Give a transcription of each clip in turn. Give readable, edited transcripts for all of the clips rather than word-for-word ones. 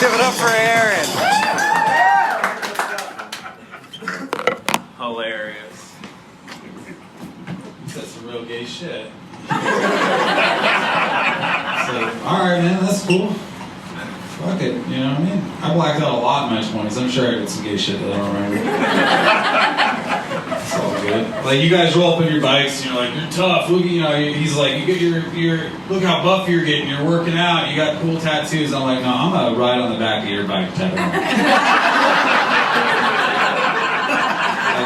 Give it up for Aaron. Hilarious. That's some real gay shit. So, alright, man, that's cool. Fuck it, you know what I mean? I blacked out a lot in my 20s. I'm sure I did some gay shit that I don't remember. It's all good. Like, you guys roll up on your bikes and you're like, you're tough. Look, you know, he's like, you get your look how buff you're getting. You're working out. You got cool tattoos. I'm like, no, I'm gonna ride on the back of your bike tattoo. Like,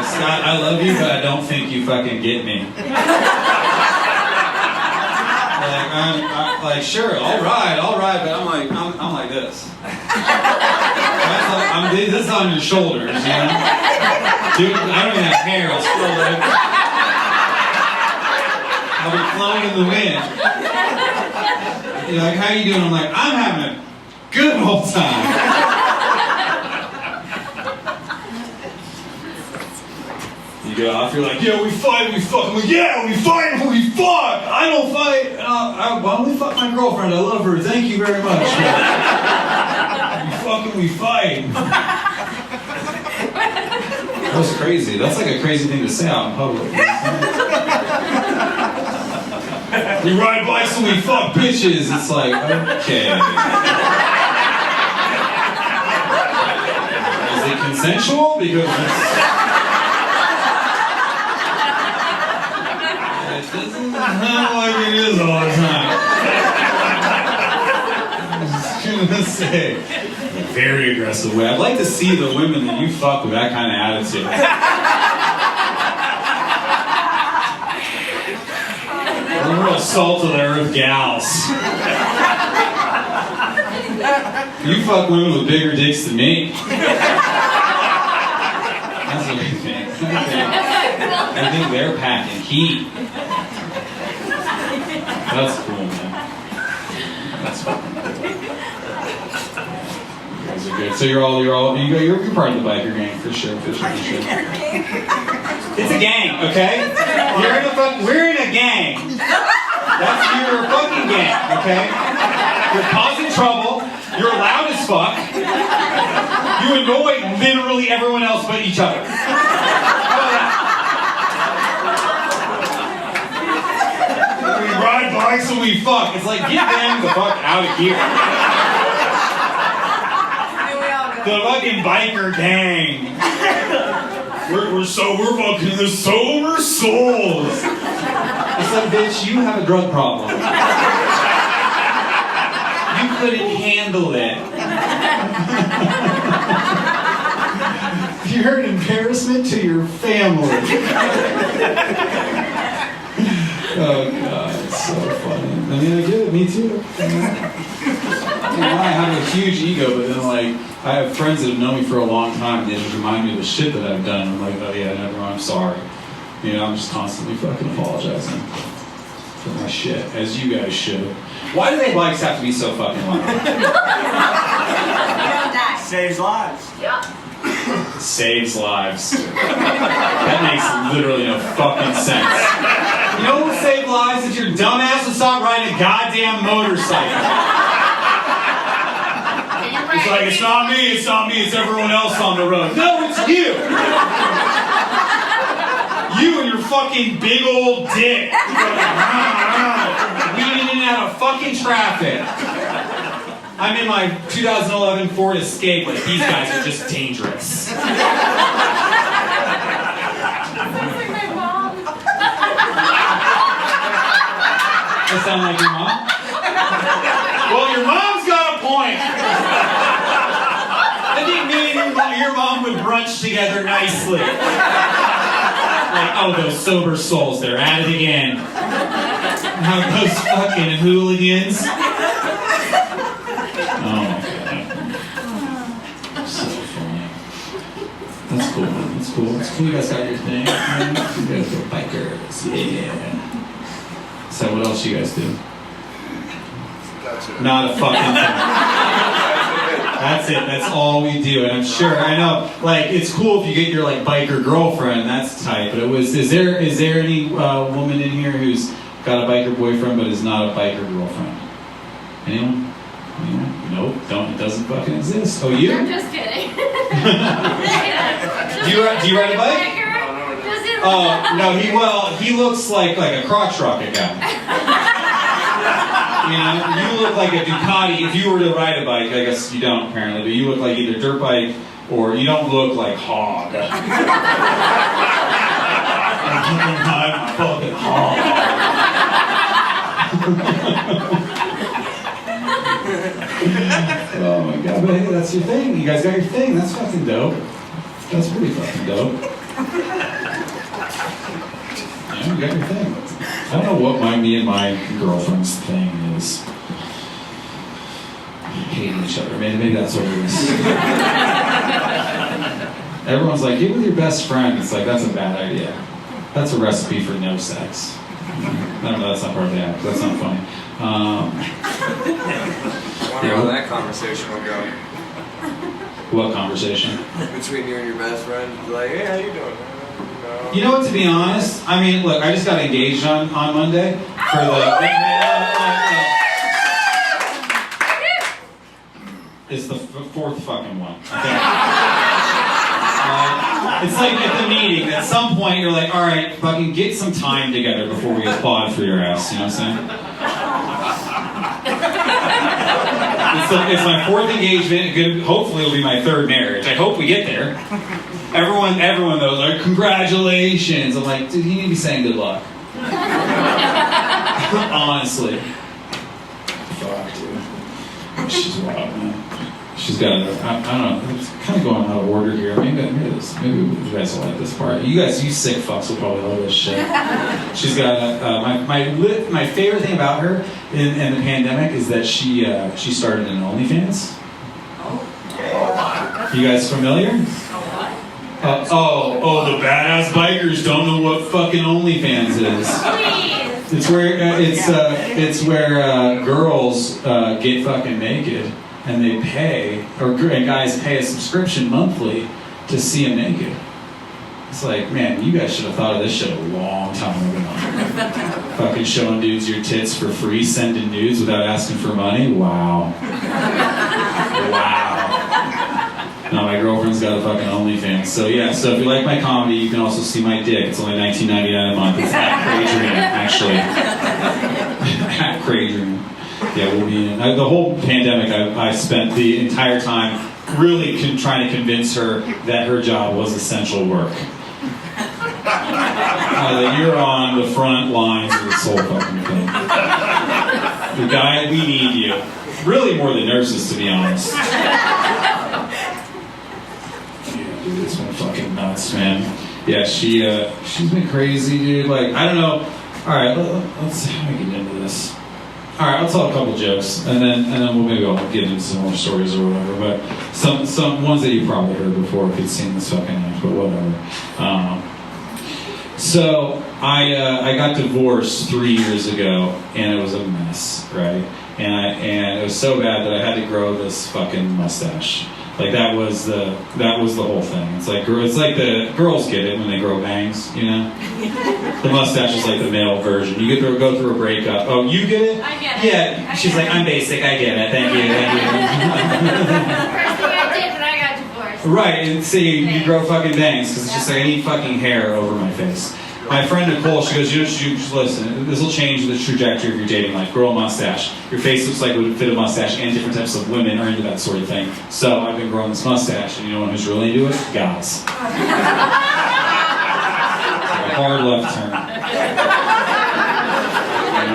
Scott, I love you, but I don't think you fucking get me. I'm like, sure, I'll ride, but I'm like this. This is on your shoulders, you know? Dude, I don't even have hair, I'll still like, I'll be flowing in the wind. You're like, how you doing? I'm like, I'm having a good old time. You get off, you're like, yeah, we fight, we fuck. I'm like, yeah, we fight, we fuck. I don't fight. Why don't we fuck my girlfriend? I love her. Thank you very much. We fucking, we fight. That was crazy. That's like a crazy thing to say out in public. We ride bikes and we fuck bitches. It's like, okay. Is it consensual? Because it doesn't sound like it is all the time. I was gonna say, very aggressive way. I'd like to see the women that you fuck with that kind of attitude. The real salt of the earth gals. You fuck women with bigger dicks than me. That's what I think. I think they're packing heat. That's cool, man. That's fun. You guys are good. So you're part of the biker gang for sure. It's a gang, okay? We're in a gang. You're a fucking gang, okay? You're causing trouble. You're loud as fuck. You annoy literally everyone else but each other. We ride bikes and we fuck. It's like, get them the fuck out of here. The fucking biker gang. We're fucking the sober souls. It's like, bitch, you have a drug problem. You couldn't handle it. You're an embarrassment to your family. Oh God, it's so funny. I mean, I get it, me too. I have a huge ego, but then like, I have friends that have known me for a long time, and they just remind me of the shit that I've done. I'm like, oh yeah, never mind, I'm sorry. You know, I'm just constantly fucking apologizing for my shit, as you guys should. Why do they bikes have to be so fucking loud? Saves lives. Yeah. Saves lives. That makes literally no fucking sense. You know what would save lives? If your dumbass would stop riding a goddamn motorcycle. It's like, it's not me, it's everyone else on the road. No, it's you! You and your fucking big old dick. Weaving in and out of fucking traffic. I'm in my 2011 Ford Escape, but these guys are just dangerous. Sounds like my mom. I sound like your mom? Well, your mom's got a point. I think me and your mom would brunch together nicely. Like, oh, those sober souls, they're at it again. How those fucking hooligans. Oh my God. So funny. That's cool, man. That's cool. It's cool you guys got your thing. You guys are bikers. Yeah. So what else you guys do? Not a fucking thing. That's it. That's all we do. And I'm sure, I know, like, it's cool if you get your, like, biker girlfriend. That's tight. But is there any woman in here who's got a biker boyfriend but is not a biker girlfriend? Anyone? Nope. It doesn't fucking exist. Oh, you? I'm just kidding. Do you ride a bike? Oh, no, he looks like a crotch rocket guy. You know, you look like a Ducati. If you were to ride a bike, I guess you don't apparently, but you look like either dirt bike or you don't look like hog. I'm fucking hog. Oh my god, but hey, that's your thing. You guys got your thing. That's fucking dope. That's pretty fucking dope. Yeah, you got your thing. I don't know what me and my girlfriend's thing is. Hating each other. Maybe that's what it is. Everyone's like, get with your best friend. It's like, that's a bad idea. That's a recipe for no sex. No, that's not part of the act. That's not funny. I wonder how that conversation will go. What conversation? Between you and your best friend. Like, hey, how you doing? You know what, to be honest, I mean, look, I just got engaged on Monday for the... It's the fourth fucking one, I think. It's like at the meeting, at some point you're like, alright, fucking get some time together before we applaud for your ass, you know what I'm saying? It's my fourth engagement, hopefully it'll be my third marriage. I hope we get there. Everyone knows, like, congratulations. I'm like, dude, you need to be saying good luck. Honestly. Fuck, dude. She's wild, man. She's got, I don't know, it's kind of going out of order here. Maybe you guys will like this part. You sick fucks will probably love this shit. She's got, my favorite thing about her in the pandemic is that she started an OnlyFans. You guys familiar? The badass bikers don't know what fucking OnlyFans is. It's where girls get fucking naked and they pay, and guys pay a subscription monthly to see them naked. It's like, man, you guys should have thought of this shit a long time ago. Fucking showing dudes your tits for free, sending nudes without asking for money. Wow. Wow. Now my girlfriend's got a fucking OnlyFans. So yeah, so if you like my comedy, you can also see my dick. It's only $19.99 a month. It's at Craydream, actually. At Craydream. Yeah, we'll be in. The whole pandemic, I spent the entire time really trying to convince her that her job was essential work. That you're on the front lines of this whole fucking thing. The guy, we need you. Really more than nurses, to be honest. It's been fucking nuts, man. Yeah, she's been crazy, dude. Like, I don't know. All right, let's how do we get into this? All right, I'll tell a couple jokes, and then we'll maybe I'll get into some more stories or whatever. But some ones that you probably heard before if you'd seen this fucking act, but whatever. So I got divorced 3 years ago, and it was a mess, right? And it was so bad that I had to grow this fucking mustache. Like that was the whole thing. It's like the girls get it when they grow bangs, you know. The mustache is like the male version. You go through a breakup. Oh, you get it? I get it. Yeah. She's like, I'm basic. I get it. Thank you. First thing I did when I got divorced. Right. And see, you grow fucking bangs because it's just like I need fucking hair over my face. My friend Nicole, she goes, you just listen, this will change the trajectory of your dating life. Grow a mustache. Your face looks like it would fit a mustache, and different types of women are into that sort of thing. So I've been growing this mustache, and you know who's really into it? Guys. A hard left turn. And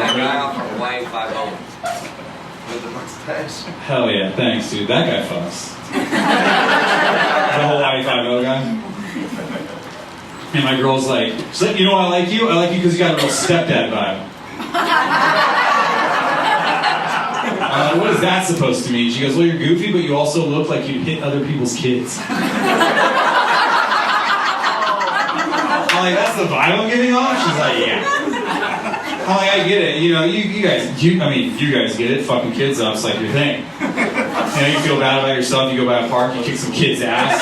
that guy off from Hawaii 5-0 with the mustache. Hell yeah, thanks, dude. That guy fucks. The Hawaii 5-0 guy. And my girl's like, she's like, you know why I like you? I like you because you got a real stepdad vibe. What is that supposed to mean? She goes, well, you're goofy, but you also look like you'd hit other people's kids. I'm like, that's the vibe I'm giving off? She's like, yeah. I'm like, I get it. You know, you guys get it. Fucking kids up, it's like your thing. You know, you feel bad about yourself, you go by a park, you kick some kid's ass,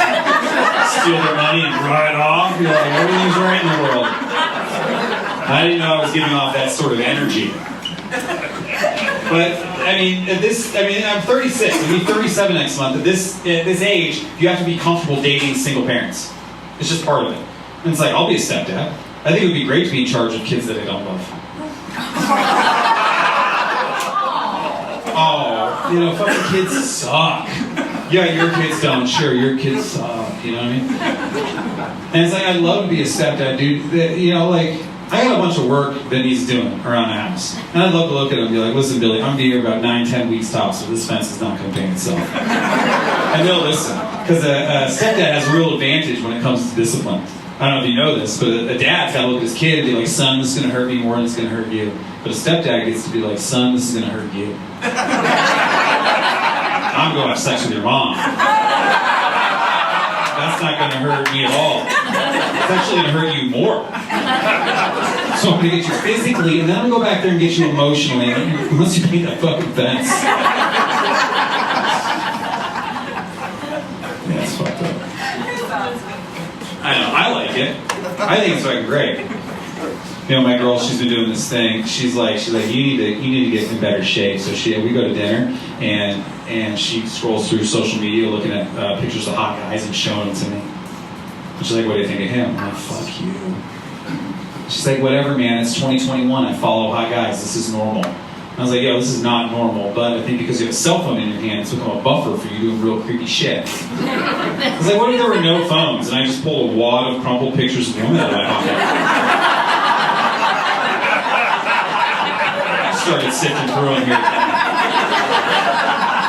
steal their money and ride off. You're like, everything's right in the world. I didn't know I was giving off that sort of energy. But I'm 36. I'll be 37 next month. At this age, you have to be comfortable dating single parents. It's just part of it. And it's like, I'll be a stepdad. I think it would be great to be in charge of kids that I don't love. Oh, fucking kids suck. Yeah, your kids don't. Sure, your kids suck. You know what I mean? And it's like, I'd love to be a stepdad, dude. I got a bunch of work that he's doing around the house. And I'd love to look at him and be like, listen, Billy, I'm going to be here about 9-10 weeks tops, so this fence is not going to paint itself. And they'll listen. Because a stepdad has a real advantage when it comes to discipline. I don't know if you know this, but a dad's got to look at his kid and be like, son, this is going to hurt me more than it's going to hurt you. But a stepdad gets to be like, son, this is going to hurt you. I'm going to have sex with your mom. That's not going to hurt me at all. It's actually going to hurt you more. So I'm going to get you physically, and then I'm going to go back there and get you emotionally, unless you paint that fucking fence. Yeah, it's fucked up. I know, I like it. I think it's fucking great. My girl, she's been doing this thing. She's like, you need to get in better shape. So we go to dinner, and she scrolls through social media looking at pictures of hot guys and showing them to me. And she's like, what do you think of him? I'm like, fuck you. She's like, whatever, man. It's 2021. I follow hot guys. This is normal. I was like, yo, this is not normal, but I think because you have a cell phone in your hand, it's become a buffer for you doing real creepy shit. I was like, what if there were no phones, and I just pulled a wad of crumpled pictures of women out of my pocket? I started sifting through them here.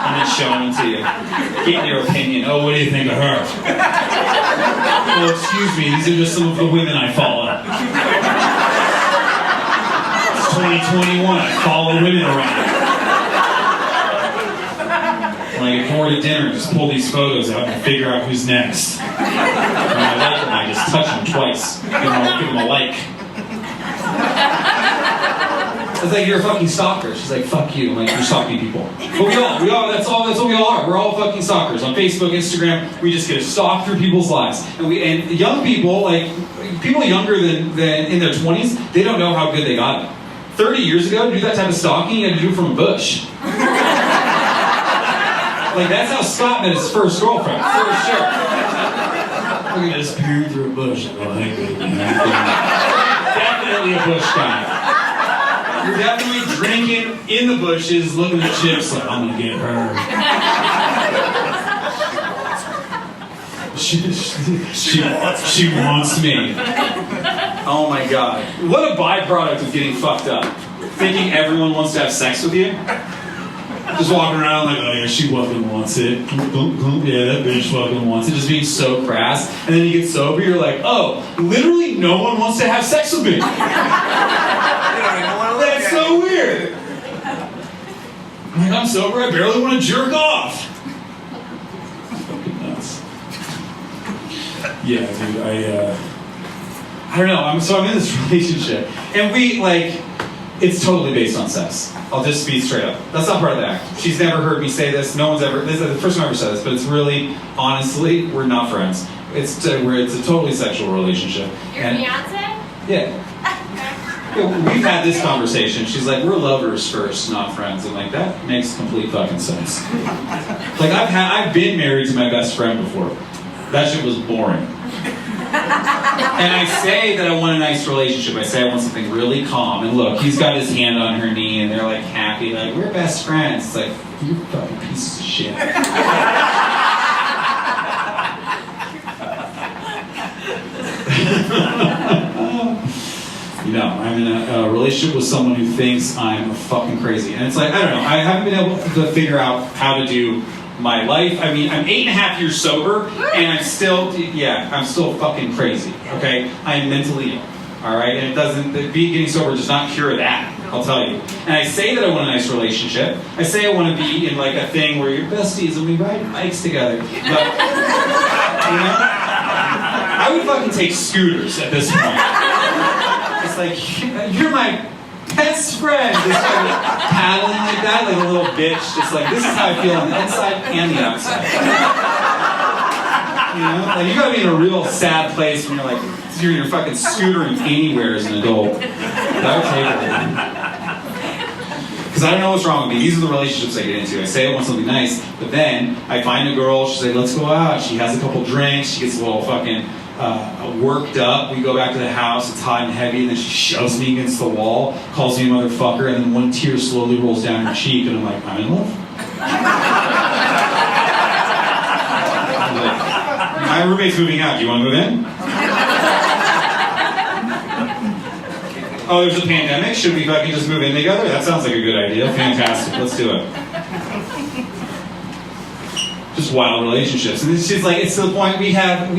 And then showing them to you. Getting your opinion. Oh, what do you think of her? Well, excuse me, these are just some of the women I follow. 2021, I follow women around. When I get bored at dinner, just pull these photos out and figure out who's next. When I like them, I just touch them twice. Give them a like. It's like, you're a fucking stalker. She's like, fuck you. I'm like, you're stalking people. But we all, that's what we all are. We're all fucking stalkers. On Facebook, Instagram, we just get to stalk through people's lives. And young people, people younger than in their 20s, they don't know how good they got it. 30 years ago, to do that type of stalking, you had to do it from a bush. That's how Scott met his first girlfriend, for sure. Look at this peering through a bush. Definitely a bush guy. You're definitely drinking in the bushes, looking at chips like, I'm gonna get her. She wants me. Oh my god. What a byproduct of getting fucked up. Thinking everyone wants to have sex with you. Just walking around like, oh yeah, she fucking wants it. Yeah, that bitch fucking wants it. Just being so crass. And then you get sober, you're like, oh, literally no one wants to have sex with me. That's so weird. I'm sober, I barely want to jerk off. Fucking nuts. Yeah, dude, I don't know. I'm in this relationship, and it's totally based on sex. I'll just be straight up. That's not part of the act. She's never heard me say this. No one's ever. This is the first time I ever said this, but it's really, honestly, we're not friends. It's a totally sexual relationship. Your fiance? Yeah. We've had this conversation. She's like, we're lovers first, not friends. I'm like, that makes complete fucking sense. I've been married to my best friend before. That shit was boring. And I say that I want a nice relationship. I say I want something really calm. And look, he's got his hand on her knee, and they're happy, we're best friends. It's like, you fucking piece of shit. I'm in a relationship with someone who thinks I'm fucking crazy. And it's I don't know, I haven't been able to figure out how to do my life. I'm 8.5 years sober, and I'm still fucking crazy, okay? I am mentally ill, all right? And getting sober does not cure that, I'll tell you. And I say that I want a nice relationship. I say I want to be in a thing where you're besties and we ride bikes together. But, I would fucking take scooters at this point. It's you're my best friend. Just paddling like that, like a little bitch. Just this is how I feel on the inside and the outside. You gotta be in a real sad place when you're in your fucking scootering anywhere as an adult. That would take it. Because because I don't know what's wrong with me. These are the relationships I get into. I say I want something nice, but then I find a girl, she's like, let's go out. She has a couple drinks, she gets a little fucking worked up. We go back to the house, it's hot and heavy, and then she shoves me against the wall, calls me a motherfucker, and then one tear slowly rolls down her cheek, and I'm like, I'm in love. I'm like, my roommate's moving out. Do you want to move in? Oh, there's a pandemic? Should we fucking just move in together? That sounds like a good idea. Fantastic. Let's do it. Just wild relationships. And it's just like, it's to the point we do have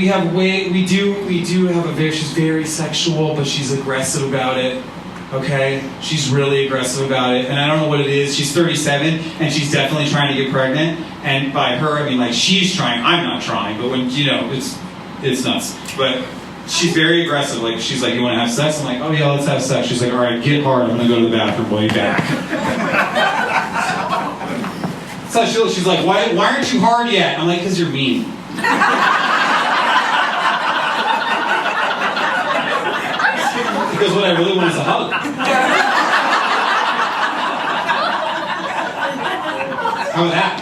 a she's very sexual, but she's aggressive about it. Okay? She's really aggressive about it. And I don't know what it is. She's 37, and she's definitely trying to get pregnant. And by her, I mean, like, she's trying. I'm not trying. But when, it's nuts. But she's very aggressive. Like, she's like, you want to have sex? I'm like, oh yeah, let's have sex. She's like, all right, get hard. I'm going to go to the bathroom. Way back. So she's like, why aren't you hard yet? I'm like, because you're mean. Because what I really want is a hug. How about that?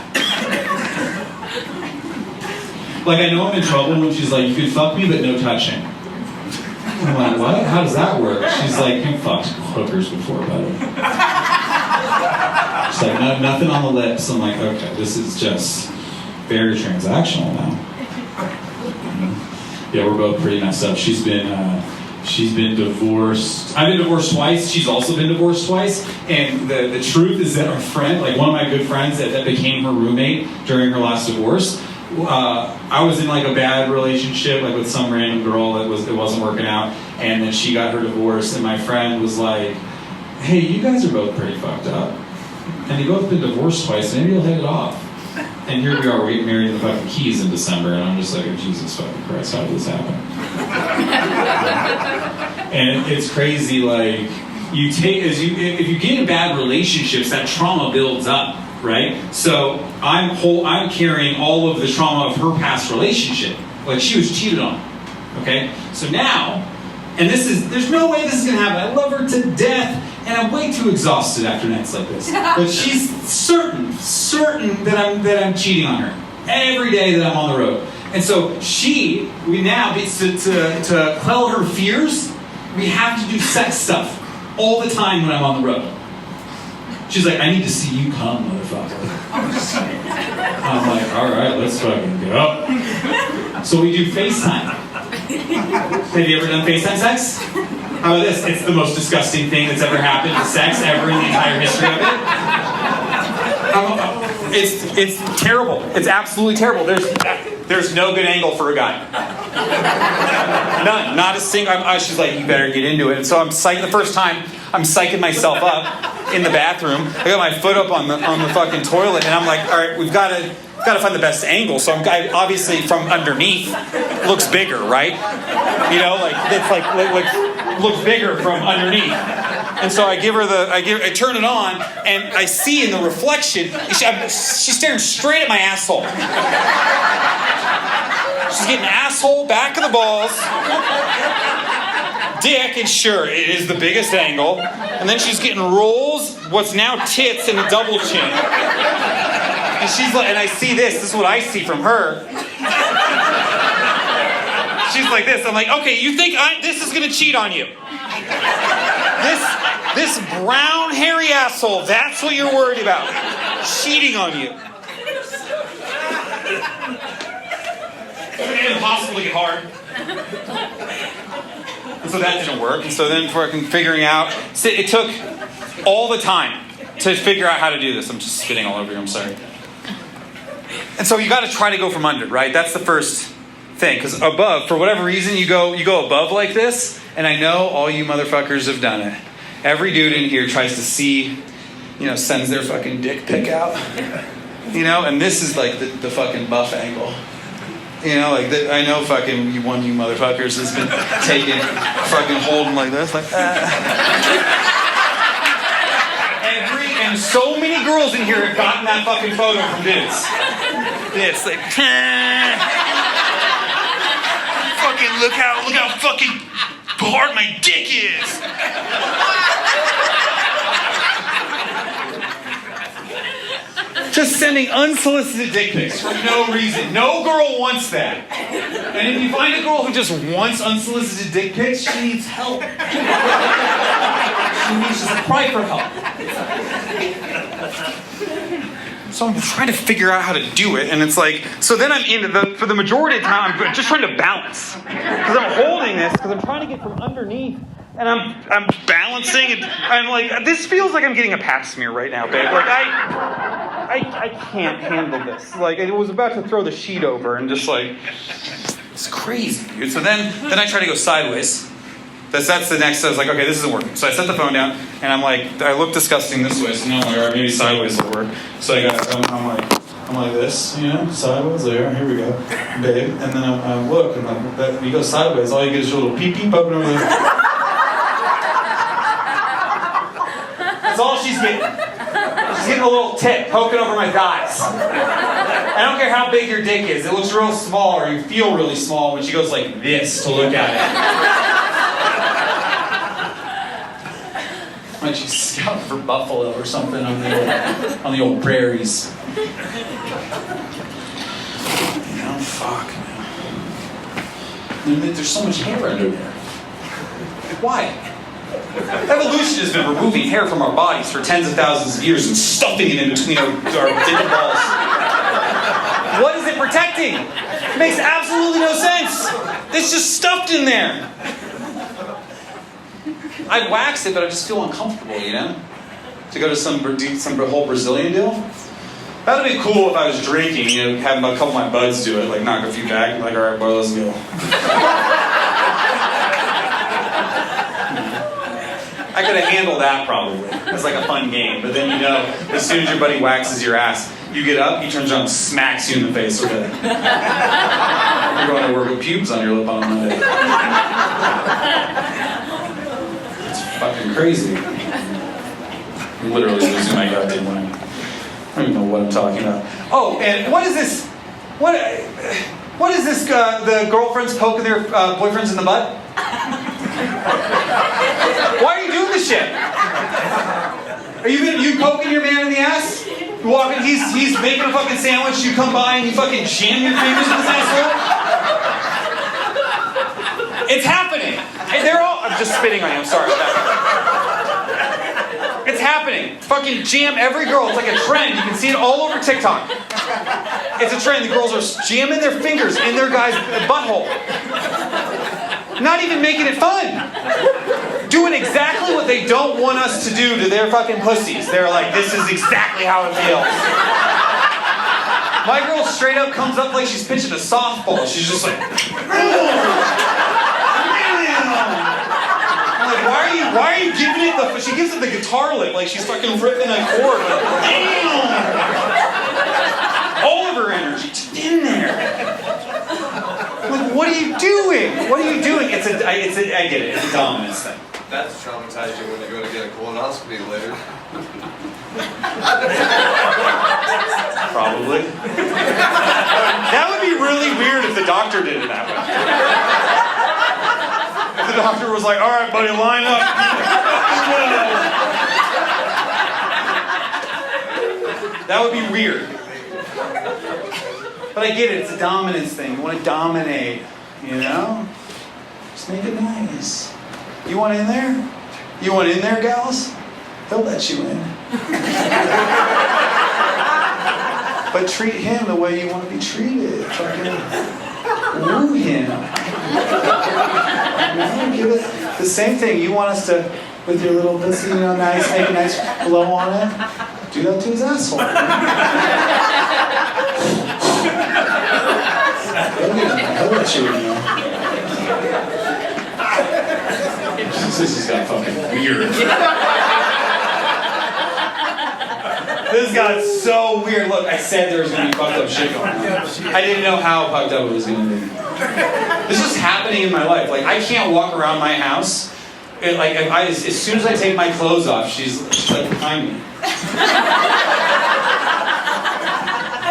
Like, I know I'm in trouble when she's like, you could fuck me, but no touching. I'm like, what? How does that work? She's like, you fucked hookers before, buddy. She's like, no, nothing on the lips. I'm like, okay, this is just very transactional now. Yeah, we're both pretty messed up. She's been divorced. I've been divorced twice. She's also been divorced twice. And the truth is that our friend, like one of my good friends that became her roommate during her last divorce, I was in like a bad relationship, like with some random girl it wasn't working out, and then she got her divorce, and my friend was like, hey, you guys are both pretty fucked up, and you both been divorced twice, maybe you'll hit it off. And here we are, we're getting married in the fucking Keys in December, and I'm just like, oh, Jesus fucking Christ, how did this happen? And it's crazy, like, if you get in bad relationships, that trauma builds up. Right? So I'm carrying all of the trauma of her past relationship. Like, she was cheated on. Okay? So now, and there's no way this is gonna happen. I love her to death, and I'm way too exhausted after nights like this. But she's certain that I'm cheating on her every day that I'm on the road. And so we now, to quell her fears, we have to do sex stuff all the time when I'm on the road. She's like, I need to see you come, motherfucker. I'm like, all right, let's fucking go. So we do FaceTime. Have you ever done FaceTime sex? How about this? It's the most disgusting thing that's ever happened to sex ever in the entire history of it. It's terrible. It's absolutely terrible. There's no good angle for a guy. None. Not a single. She's like, you better get into it. And so I'm psyched. The first time, I'm psyching myself up in the bathroom. I got my foot up on the fucking toilet, and I'm like, all right, we've got to find the best angle. So I'm obviously from underneath looks bigger, right? You know, like it's like looks bigger from underneath. And so I turn it on, and I see in the reflection, she's staring straight at my asshole. She's getting asshole, back of the balls, dick, and sure, it is the biggest angle. And then she's getting rolls, what's now tits, and a double chin. And she's like, and I see this is what I see from her. She's like this. I'm like, okay, you think this is gonna cheat on you? This brown, hairy asshole, that's what you're worried about. Cheating on you. It's impossible to get hard. And so that didn't work. And so then fucking figuring out, it took all the time to figure out how to do this. I'm just spitting all over you, I'm sorry. And so you got to try to go from under, right? That's the first thing. Because above, for whatever reason, you go above like this. And I know all you motherfuckers have done it. Every dude in here tries to see, sends their fucking dick pic out. And this is like the fucking buff angle. I know fucking you motherfuckers has been taking, fucking holding like this, like and so many girls in here have gotten that fucking photo from dudes. It's like, fucking look how fucking hard my dick is. Just sending unsolicited dick pics for no reason. No girl wants that. And if you find a girl who just wants unsolicited dick pics, she needs help. She needs to cry for help. So I'm trying to figure out how to do it, and it's like, so then I'm for the majority of the time, I'm just trying to balance. Because I'm holding this, because I'm trying to get from underneath, and I'm balancing, and I'm like, this feels like I'm getting a pap smear right now, babe. Like, I can't handle this. Like, I was about to throw the sheet over, and just like, it's crazy, dude. So then I try to go sideways. That's the next. I was like, okay, this isn't working. So I set the phone down, and I'm like, I look disgusting this way. So now I'm like, all right, maybe sideways will work. So I'm like this, you know, sideways. There, here we go, babe. And then I look, and when you go sideways, all you get is your little pee poking over there. That's all she's getting. She's getting a little tip poking over my thighs. I don't care how big your dick is. It looks real small, or you feel really small when she goes like this to look at it. Like she's scouting for buffalo or something on the old prairies. Oh, fuck, man. There's so much hair under there. Why? Evolution has been removing hair from our bodies for tens of thousands of years and stuffing it in between our dick balls. What is it protecting? It makes absolutely no sense. It's just stuffed in there. I'd wax it, but I just feel uncomfortable, you know? To go to some whole Brazilian deal. That would be cool if I was drinking, you know, having a couple of my buds do it, like knock a few back, like, all right, boy, let's go. I could have handled that probably. It's like a fun game. But then, you know, as soon as your buddy waxes your ass, you get up, he turns around and smacks you in the face with it. You're going to work with pubes on your lip on Monday. Fucking crazy. I'm literally losing my goddamn mind. I don't even know what I'm talking about. Oh, and what is this? What is this? The girlfriends poking their boyfriends in the butt? Why are you doing this shit? Are you poking your man in the ass? You walking? He's making a fucking sandwich. You come by and you fucking jam your fingers in his asshole. It's happening. They're all. I'm just spitting on you. I'm sorry. It's happening. Fucking jam every girl. It's like a trend. You can see it all over TikTok. It's a trend. The girls are jamming their fingers in their guy's butthole. Not even making it fun. Doing exactly what they don't want us to do to their fucking pussies. They're like, this is exactly how it feels. My girl straight up comes up like she's pitching a softball. She's just like, I'm like, why are you giving it the... She gives it the guitar lip like she's fucking ripping a chord. Like, damn! All of her energy just in there. Like, what are you doing? What are you doing? I get it. It's a dominance thing. That's traumatized you when you go to get a colonoscopy later. Probably. That would be really weird if the doctor did it that way. If the doctor was like, all right, buddy, line up. That would be weird. But I get it. It's a dominance thing. You want to dominate, you know? Just make it nice. You want in there? You want in there, gals? They'll let you in. But treat him the way you want to be treated. Fucking woo him. You know, give it the same thing. You want us to, with your little pussy, you know, nice, make a nice blow on it. Do that to his asshole. He'll let you in, you know. This has got fucking weird. This got so weird. Look, I said there was going to be fucked up shit going on. I didn't know how fucked up it was going to be. This is happening in my life. Like, I can't walk around my house. As soon as I take my clothes off, she's like behind me.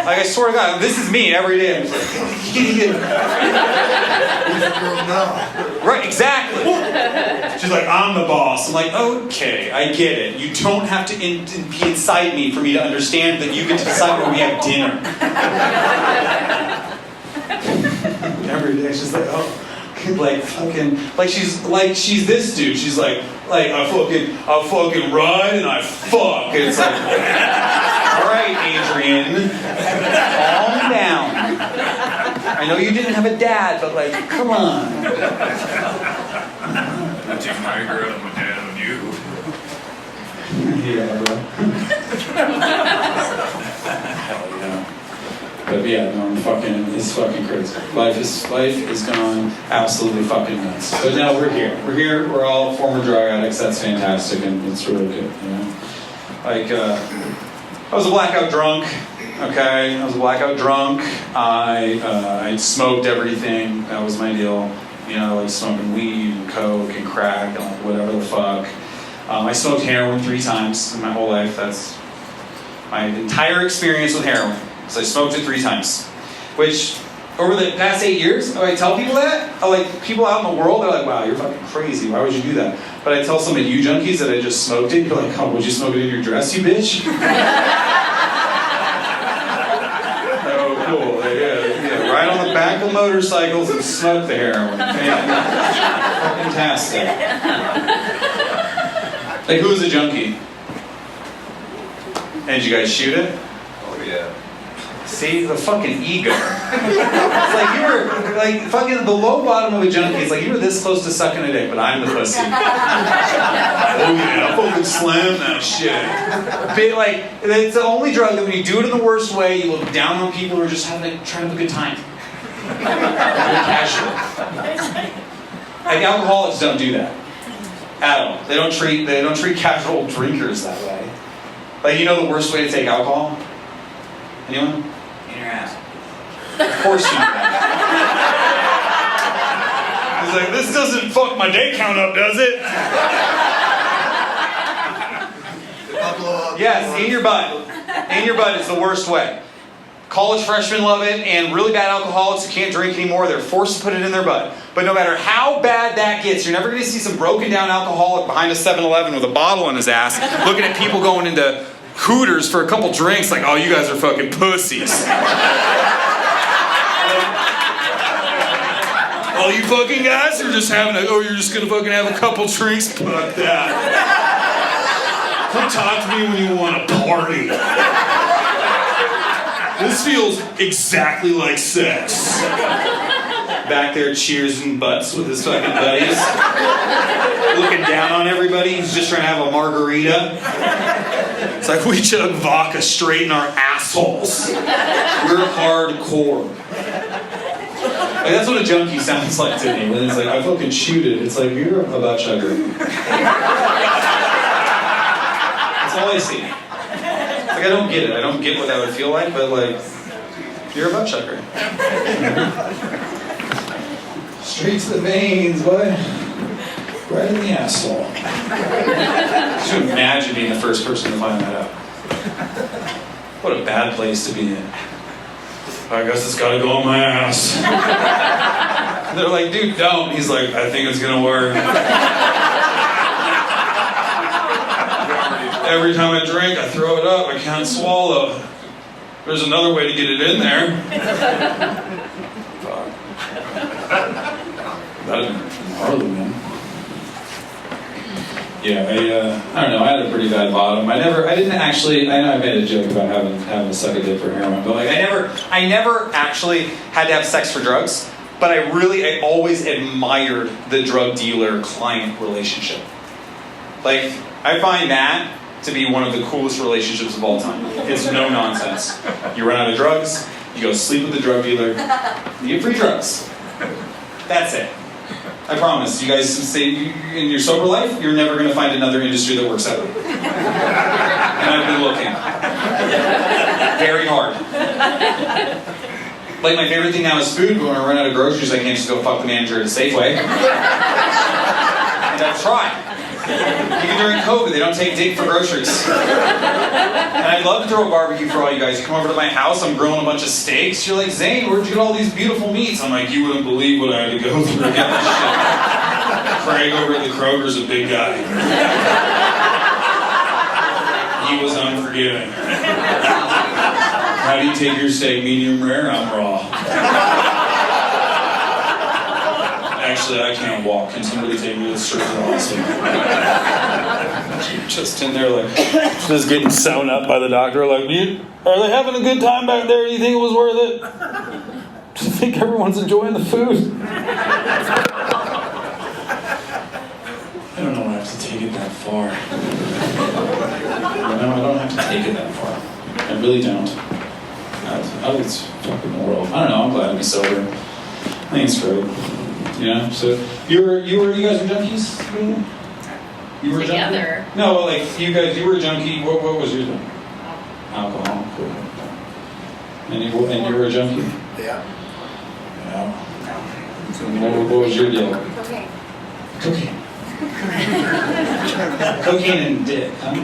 Like, I swear to God, this is me every day. I'm just like, right, exactly. She's like, I'm the boss. I'm like, okay, I get it. You don't have to be inside me for me to understand that you get to decide when we have dinner. Every day, she's like, oh. Like fucking, like she's this dude. She's like I fucking ride and I fuck. And it's like, all right, Adrian, calm down. I know you didn't have a dad, but like, come on. I take my girl and my dad on you. Yeah, bro. Hell yeah. But yeah, no, it's fucking crazy. Life is gone absolutely fucking nuts. But now we're here. We're all former drug addicts. That's fantastic, and it's really good, you know? Like, I was a blackout drunk, okay? I was a blackout drunk. I smoked everything. That was my deal. You know, like smoking weed and coke and crack and like whatever the fuck. I smoked heroin 3 times in my whole life. That's my entire experience with heroin. So I smoked it 3 times, which over the past 8 years, I tell people that. Like people out in the world, they're like, "Wow, you're fucking crazy. Why would you do that?" But I tell some of you junkies that I just smoked it. You're like, "Oh, would you smoke it in your dress, you bitch?" Oh, cool. Yeah, right on the back of motorcycles and smoke the heroin. Fantastic. Like, who was a junkie? And did you guys shoot it? Oh yeah. See, the fucking ego. It's like you were, like, fucking the low bottom of a junkie. It's like you were this close to sucking a dick, but I'm the pussy. Oh yeah, I fucking slam that shit. But, like, it's the only drug that when you do it in the worst way, you look down on people who are just trying to have a good time. Very casual. Like, alcoholics don't do that. At all. They don't treat casual drinkers that way. Like, you know the worst way to take alcohol? Anyone? In your ass. Of course you know. He's like, this doesn't fuck my day count up, does it? Yes, in your butt. In your butt is the worst way. College freshmen love it, and really bad alcoholics who can't drink anymore, they're forced to put it in their butt. But no matter how bad that gets, you're never going to see some broken down alcoholic behind a 7-Eleven with a bottle in his ass, looking at people going into Hooters for a couple drinks like, oh, you guys are fucking pussies. Oh, you fucking guys are just you're just going to fucking have a couple drinks? Fuck that. Come talk to me when you want to party. This feels exactly like sex. Back there cheersing butts with his fucking buddies. Looking down on everybody. He's just trying to have a margarita. It's like we chug vodka straight in our assholes. We're hardcore. Like, that's what a junkie sounds like to me. When it's like, I fucking shoot it. It's like, you're a butt chugger. That's all I see. Like, I don't get it. I don't get what that would feel like, but like, you're a butt chugger. Straight to the veins, boy. Right in the asshole. Just imagine being the first person to find that out. What a bad place to be in. I guess it's gotta go on my ass. They're like, dude, don't. He's like, I think it's gonna work. Every time I drink, I throw it up. I can't swallow. There's another way to get it in there. Fuck. That'd be gnarly, man. Yeah, I don't know. I had a pretty bad bottom. I know I made a joke about having to suck a dick for heroin, but like I never actually had to have sex for drugs. But I always admired the drug dealer client relationship. Like, I find that to be one of the coolest relationships of all time. It's no nonsense. You run out of drugs, you go sleep with the drug dealer, you get free drugs. That's it. I promise. You guys say in your sober life, you're never going to find another industry that works that way. And I've been looking. Very hard. Like, my favorite thing now is food, but when I run out of groceries, I can't just go fuck the manager at a Safeway. And I've tried. Even during COVID, they don't take dick for groceries. And I'd love to throw a barbecue for all you guys. You come over to my house, I'm grilling a bunch of steaks. You're like, Zane, where'd you get all these beautiful meats? I'm like, you wouldn't believe what I had to go through to get this shit. Craig over at the Kroger's a big guy. He was unforgiving. How do you take your steak? Medium rare? I'm raw. Actually, I can't walk. Can somebody take me to the surgery? Awesome. Just in there, like, just getting sewn up by the doctor. Like, are they having a good time back there? Do you think it was worth it? Do you think everyone's enjoying the food? I don't know. I have to take it that far. No, I don't have to take it that far. I really don't. I think it's fucking the world. I don't know. I'm glad to be sober. I think it's great. Yeah. So you guys were junkies? You were Together. Junkie? No, like you were a junkie. What was your thing? Alcohol. Cool. And you were a junkie? Yeah. Yeah. So what was your deal? Okay. Cocaine. Cocaine and dick, huh?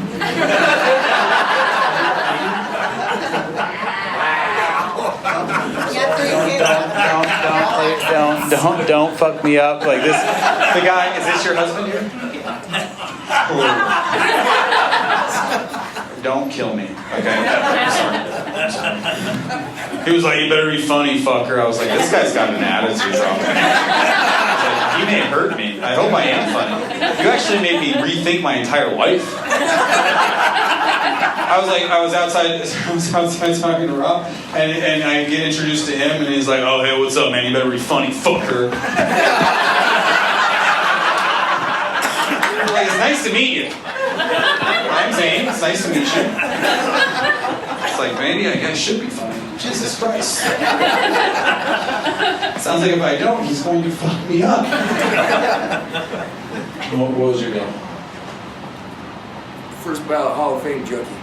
Don't fuck me up like this. The guy, is this your husband here? Don't kill me, okay? I'm sorry. He was like, you better be funny, fucker. I was like, this guy's got an attitude problem. He may hurt me. I hope I am funny. You actually made me rethink my entire life. I was outside talking to Rob, and I get introduced to him, and he's like, oh, hey, what's up, man? You better be funny, fucker. Like, it's nice to meet you. I'm Zane. It's nice to meet you. It's like, maybe I guess should be funny. Jesus Christ. Sounds like if I don't, he's going to fuck me up. What was your goal? First ballot Hall of Fame junkie.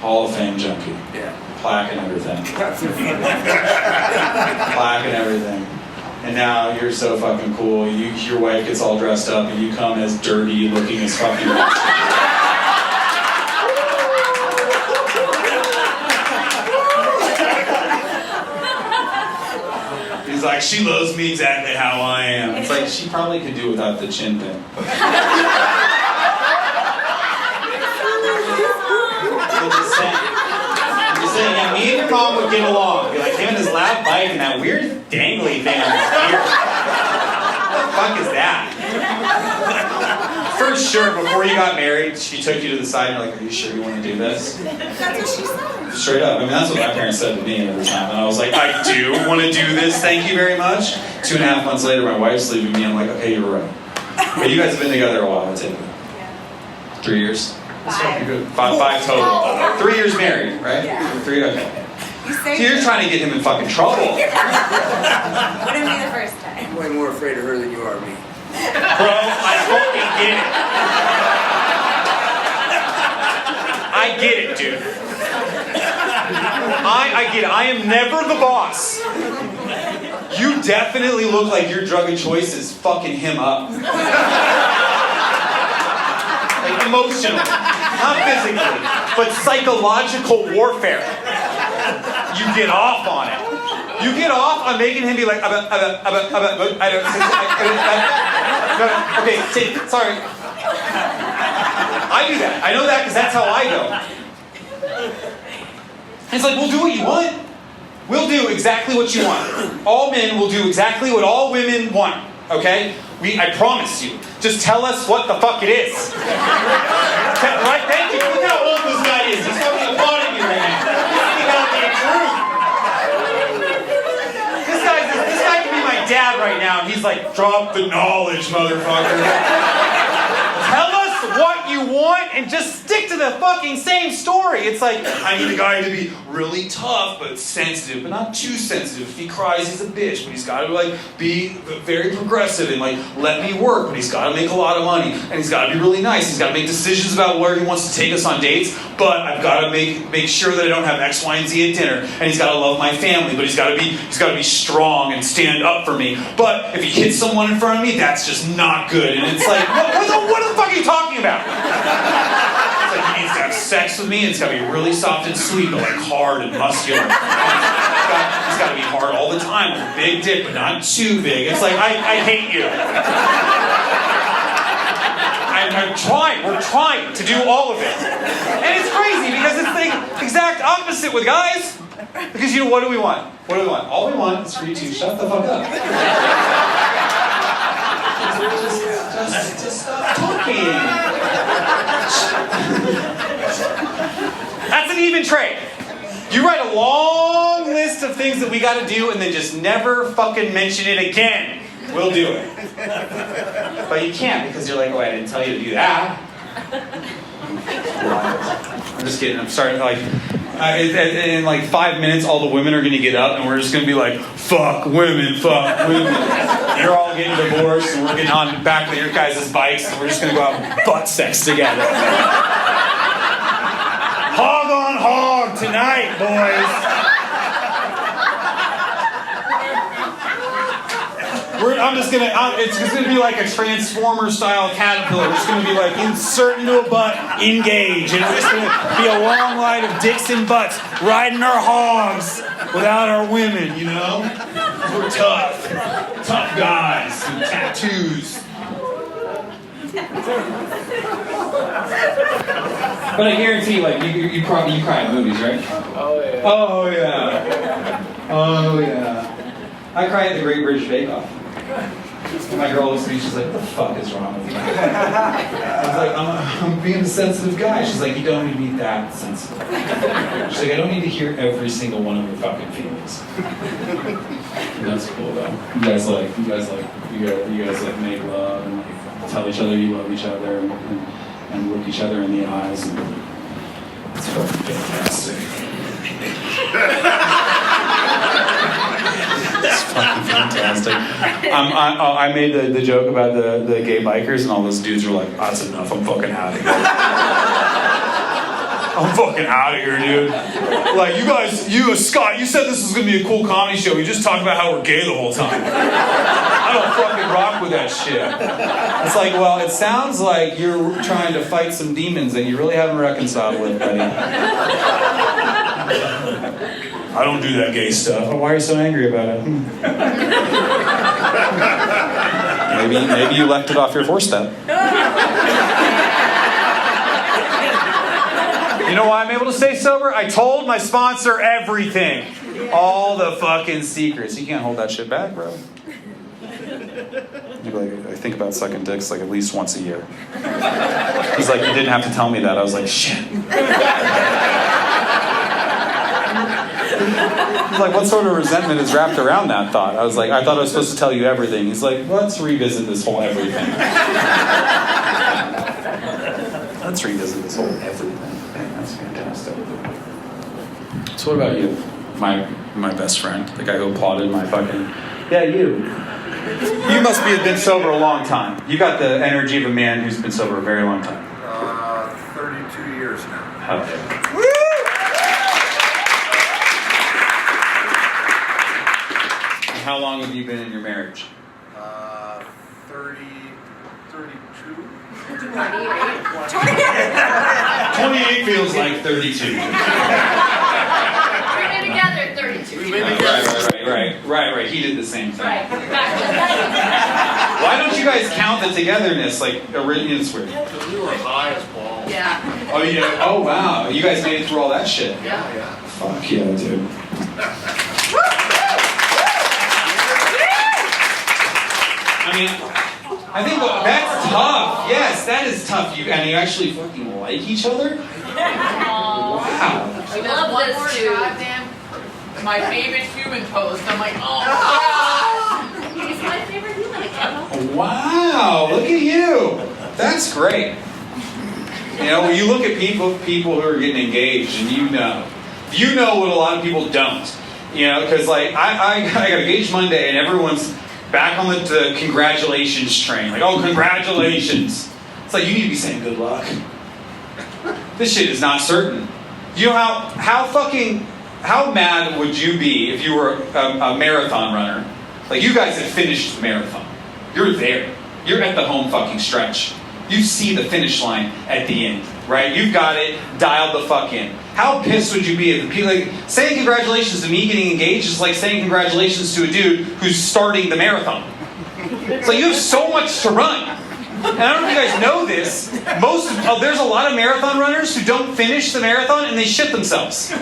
Hall of Fame junkie. Yeah. Plaque and everything. Plaque and everything. And now you're so fucking cool. Your wife gets all dressed up and you come as dirty looking as fucking He's like, she loves me exactly how I am. It's like, she probably could do without the chin thing. I'm just saying, yeah, me and your mom would get along. Be like him and his loud bike and that weird dangly thing on his ear. What the fuck is that? For sure, before you got married, she took you to the side and you're like, are you sure you want to do this? That's what she said. Straight up. I mean, that's what my parents said to me every time. And I was like, I do want to do this, thank you very much. 2.5 months later, my wife's leaving me. I'm like, okay, you're right. But you guys have been together a while, I take it. 3 years? 5. Five total. Oh. 3 years married, right? Yeah. 3, okay. So you're trying to get him in fucking trouble. Wouldn't be the first time. I'm way more afraid of her than you are of me. Bro, I fucking get it. I get it, dude. I get it. I am never the boss. You definitely look like your drug of choice is fucking him up. Like emotional. Not physically, but psychological warfare. You get off on it. You get off on making him be like, okay, sorry. I do that. I know that because that's how I go. It's like, we'll do what you want. We'll do exactly what you want. All men will do exactly what all women want. Okay? I promise you. Just tell us what the fuck it is. Right? Thank you. Look how old this guy is. He's fucking applauding me right now. He's speaking out the truth. This guy can be my dad right now, and he's like, drop the knowledge, motherfucker. Tell us what you you want and just stick to the fucking same story. It's like, I need a guy to be really tough but sensitive, but not too sensitive. If he cries, he's a bitch, but he's got to like be very progressive and like let me work, but he's got to make a lot of money, and he's got to be really nice. He's got to make decisions about where he wants to take us on dates, but I've got to make sure that I don't have X, Y, and Z at dinner, and he's got to love my family, but he's got to be strong and stand up for me. But if he hits someone in front of me, that's just not good. And it's like, what the fuck are you talking about? It's like he needs to have sex with me, and it's got to be really soft and sweet, but like hard and muscular. He's got to be hard all the time with a big dick, but not too big. It's like, I hate you. We're trying to do all of it. And it's crazy because it's the exact opposite with guys. Because what do we want? What do we want? All we want is for you to shut the fuck up. Just stop talking. That's an even trade. You write a long list of things that we gotta do and then just never fucking mention it again. We'll do it. But you can't because you're like, oh, I didn't tell you to do that. I'm just kidding. I'm starting like, in like 5 minutes, all the women are going to get up and we're just going to be like, fuck women, fuck women. You're all getting divorced and we're getting on the back of your guys' bikes and we're just going to go have butt sex together. Hog on hog tonight, boys. It's just gonna be like a Transformer-style caterpillar. It's gonna be like insert into a butt, engage, and it's just gonna be a long line of dicks and butts riding our hogs without our women. You know, we're tough guys with tattoos. But I guarantee, like you cry at movies, right? Oh yeah. Oh yeah. I cry at the Great British Bake Off. And my girl looks at me, she's like, what the fuck is wrong with you? I was like, I'm being a sensitive guy. She's like, you don't need to be that sensitive. She's like, I don't need to hear every single one of your fucking feelings. And that's cool though. You guys make love and like tell each other you love each other and look each other in the eyes. And it's fucking fantastic. It's fucking fantastic. I made the joke about the gay bikers, and all those dudes were like, oh, that's enough, I'm fucking out of here. I'm fucking out of here, dude. Like, Scott, you said this was going to be a cool comedy show. You just talked about how we're gay the whole time. I don't fucking rock with that shit. It's like, well, it sounds like you're trying to fight some demons that you really haven't reconciled with, buddy. I don't do that gay stuff. Why are you so angry about it? Maybe you left it off your four-step. You know why I'm able to stay sober? I told my sponsor everything. All the fucking secrets. You can't hold that shit back, bro. You'd be like, I think about sucking dicks like at least once a year. He's like, you didn't have to tell me that. I was like, shit. He's like, what sort of resentment is wrapped around that thought? I was like, I thought I was supposed to tell you everything. He's like, let's revisit this whole everything. Let's revisit this whole everything. That's fantastic. So what about you? My best friend, the guy who applauded my fucking... Yeah, you. You must have been sober a long time. You got the energy of a man who's been sober a very long time. 32 years now. Okay. How long have you been in your marriage? 32. 28 feels like 32. We've been together 32. Right. He did the same thing. Right. Why don't you guys count the togetherness like it's weird? Because we were high as balls. Yeah. Oh yeah. Oh wow. You guys made it through all that shit. Yeah. Fuck yeah, dude. I mean, I think that's tough. Yes, that is tough. You actually fucking like each other? Wow. I love this dude. Goddamn, my favorite human pose. I'm like, oh my He's my favorite human. Wow, look at you. That's great. You know, when you look at people who are getting engaged, and you know what a lot of people don't. You know, because like I got engaged Monday, and everyone's back on the congratulations train. Like, oh, congratulations. It's like, you need to be saying good luck. This shit is not certain. You know how mad would you be if you were a marathon runner? Like, you guys have finished the marathon. You're there. You're at the home fucking stretch. You see the finish line at the end, right? You've got it dialed the fuck in. How pissed would you be if the people, like, saying congratulations to me getting engaged is like saying congratulations to a dude who's starting the marathon. It's like, you have so much to run. And I don't know if you guys know this, there's a lot of marathon runners who don't finish the marathon and they shit themselves. In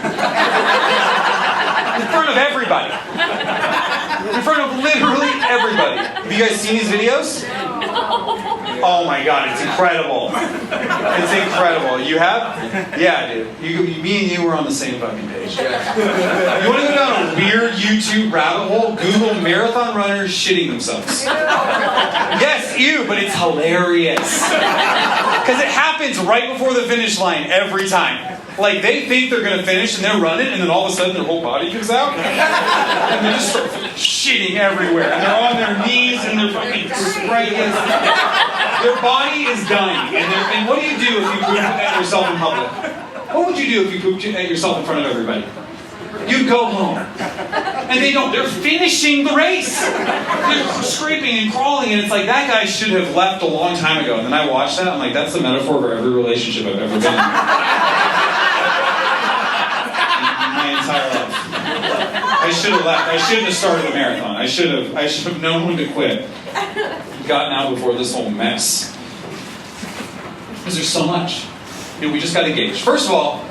front of everybody. In front of literally everybody. Have you guys seen these videos? Oh my god, it's incredible. It's incredible. You have? Yeah, dude. Me and you were on the same fucking page. You want to go down a weird YouTube rabbit hole? Google marathon runners shitting themselves. Yes, ew, but it's hilarious. Because it happens right before the finish line every time. Like, they think they're going to finish and they're running, and then all of a sudden their whole body comes out. And they just start shitting everywhere. And they're on their knees and they're fucking spraying. Their body is dying. And what do you do if you poop at yourself in public? What would you do if you pooped at yourself in front of everybody? You'd go home. And they don't. They're finishing the race. They're scraping and crawling, and it's like, that guy should have left a long time ago. And then I watched that, I'm like, that's the metaphor for every relationship I've ever been in. My entire life. I should have left. I shouldn't have started the marathon. I should have known when to quit. Gotten out before this whole mess. Because there's so much. You know, we just got engaged. First of all,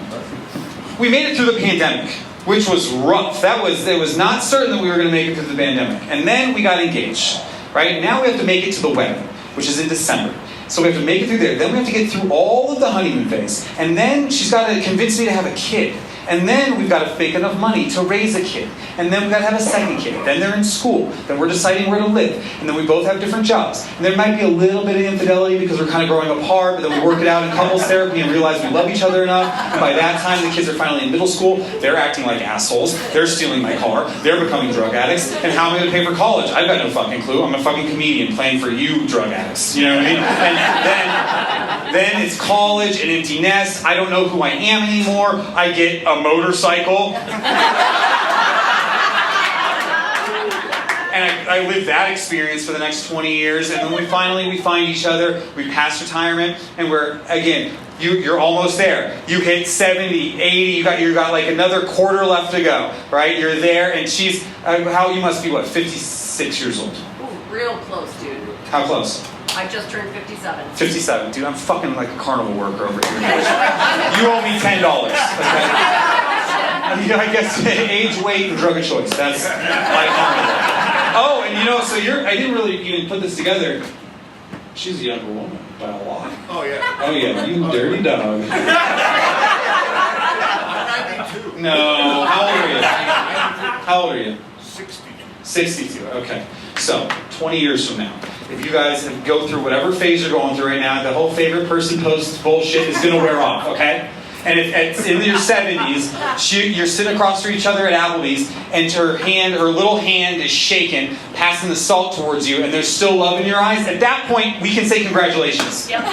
we made it through the pandemic, which was rough. It was not certain that we were going to make it through the pandemic. And then we got engaged, right? Now we have to make it to the wedding, which is in December. So we have to make it through there. Then we have to get through all of the honeymoon phase. And then she's got to convince me to have a kid. And then we've got to make enough money to raise a kid. And then we've got to have a second kid. Then they're in school. Then we're deciding where to live. And then we both have different jobs. And there might be a little bit of infidelity because we're kind of growing apart, but then we work it out in couples therapy and realize we love each other enough. By that time, the kids are finally in middle school. They're acting like assholes. They're stealing my car. They're becoming drug addicts. And how am I going to pay for college? I've got no fucking clue. I'm a fucking comedian playing for you drug addicts. You know what I mean? And then it's college, an empty nest. I don't know who I am anymore. I get a motorcycle. And I live that experience for the next 20 years. And then we find each other. We pass retirement. And we're, again, you're almost there. You hit 70, 80. You got like another quarter left to go. Right? You're there. And she's, you must be, what, 56 years old? Ooh, real close, dude. How close? I just turned 57. 57. Dude, I'm fucking like a carnival worker over here. You owe me $10. Okay? I guess age, weight, and drug of choice. That's my carnival. Oh, and so I didn't really even put this together. She's a younger woman by a lot. Oh, yeah. Oh, yeah, you dirty dog. 92. No, how old are you? How old are you? 62. 62, okay. So, 20 years from now, if you guys go through whatever phase you're going through right now, the whole favorite person posts bullshit is going to wear off, okay? And if it's in your 70s, you're sitting across from each other at Applebee's, and her little hand is shaking, passing the salt towards you, and there's still love in your eyes, at that point, we can say congratulations. Yep.